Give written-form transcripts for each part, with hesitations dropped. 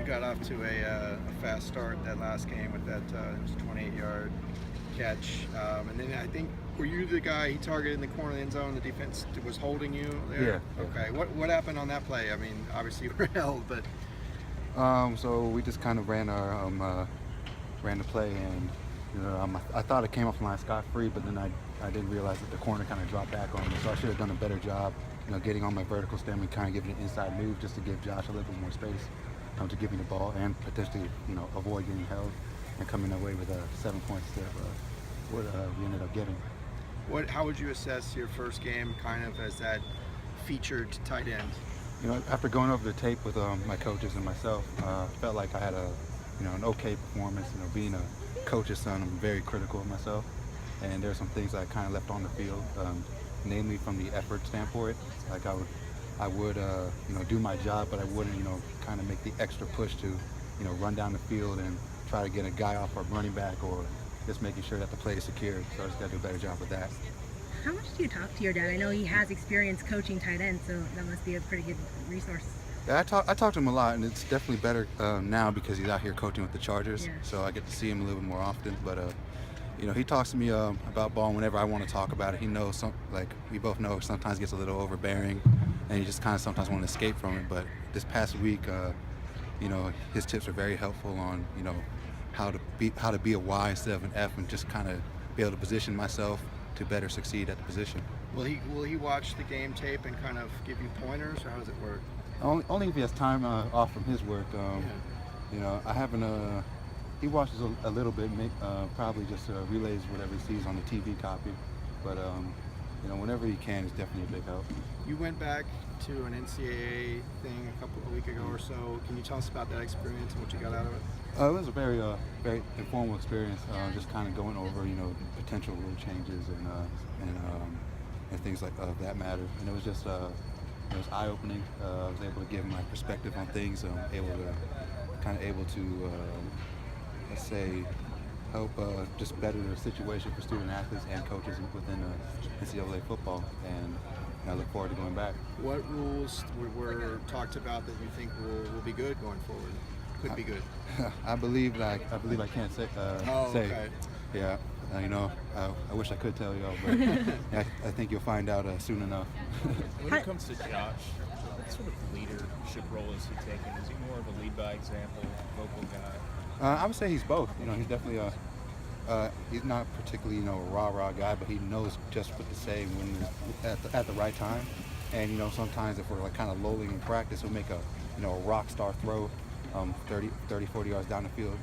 You got off to a fast start that last game with that it was a 28-yard catch, and then I think were you the guy he targeted in the corner of the end zone? The defense was holding you there. Yeah. Okay. What happened on that play? I mean, obviously you were held, but So we just kind of ran the play, and I thought it came off the line scot-free, but then I didn't realize that the corner kind of dropped back on me. So I should have done a better job, getting on my vertical stem and kind of giving an inside move just to give Josh a little bit more space to give me the ball and potentially avoid getting held and coming away with 7 points to what we ended up getting. how would you assess your first game, kind of as that featured tight end? After going over the tape with my coaches and myself, felt like I had an okay performance. Being a coach's son, I'm very critical of myself, and there are some things that I kind of left on the field, namely from the effort standpoint. Like I would do my job, but I wouldn't, kind of make the extra push to, run down the field and try to get a guy off our running back, or just making sure that the play is secured. So I just got to do a better job with that. How much do you talk to your dad? I know he has experience coaching tight ends, so that must be a pretty good resource. Yeah, I talk to him a lot, and it's definitely better now because he's out here coaching with the Chargers. Yeah. So I get to see him a little bit more often. But he talks to me about ball whenever I want to talk about it. He knows we both know sometimes gets a little overbearing, and he just kind of sometimes want to escape from it. But this past week, his tips are very helpful on how to be a Y instead of an F, and just kind of be able to position myself to better succeed at the position. Will he watch the game tape and kind of give you pointers, or how does it work? Only if he has time off from his work. I haven't. He watches a little bit, probably just relays whatever he sees on the TV copy. But whenever he can, it's definitely a big help. You went back to an NCAA thing a week ago or so. Can you tell us about that experience and what you got out of it? It was a very informal experience. Just kind of going over potential rule changes and things like that matter. And it was just it was eye-opening. I was able to give my perspective on things. Able to let's say help just better the situation for student athletes and coaches within NCAA football, and I look forward to going back. What rules were talked about that you think will be good going forward? Could be good. I believe I can't say. Say. Okay. Yeah. I wish I could tell y'all, but I think you'll find out soon enough. When it comes to Josh, what sort of leadership role is he taking? Is he more of a lead by example, vocal guy? I would say he's both. He's definitely he's not particularly a rah-rah guy, but he knows just what to say when at the right time. And sometimes if we're kind of lolling in practice, he'll make a rock star throw 30, 40 yards down the field,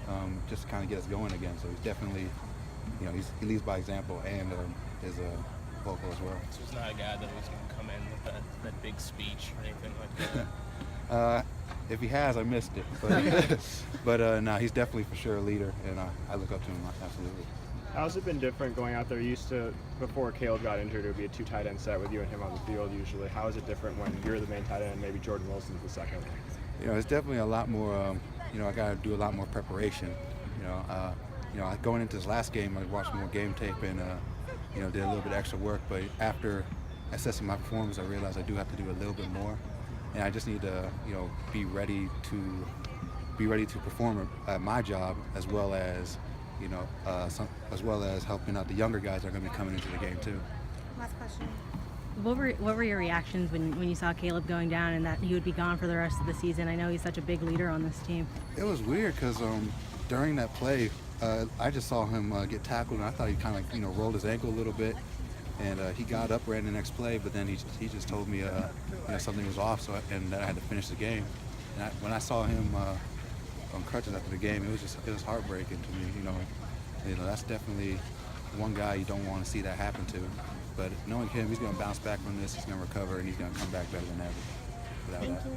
just to kind of get us going again. So he's definitely he leads by example and is vocal as well. So he's not a guy that was going to come in with that big speech or anything like that? If he has, I missed it. But no, he's definitely for sure a leader, and I look up to him absolutely. How's it been different going out there? Used to, before Caleb got injured, it would be a two tight end set with you and him on the field usually. How is it different when you're the main tight end and maybe Jordan Wilson's the second? It's definitely a lot more. I got to do a lot more preparation. Going into this last game, I watched more game tape and did a little bit extra work. But after assessing my performance, I realized I do have to do a little bit more, and I just need to be ready to perform at my job, as well as helping out the younger guys that are going to be coming into the game too. Last question. What were your reactions when you saw Caleb going down and that he would be gone for the rest of the season? I know he's such a big leader on this team. It was weird because during that play, I just saw him get tackled, and I thought he kind of rolled his ankle a little bit, and he got up, ran the next play, but then he just told me something was off, and that I had to finish the game. And when I saw him on crutches after the game, it was heartbreaking to me. That's definitely one guy you don't want to see that happen to. But knowing him, he's going to bounce back from this, he's going to recover, and he's going to come back better than ever. Thank you.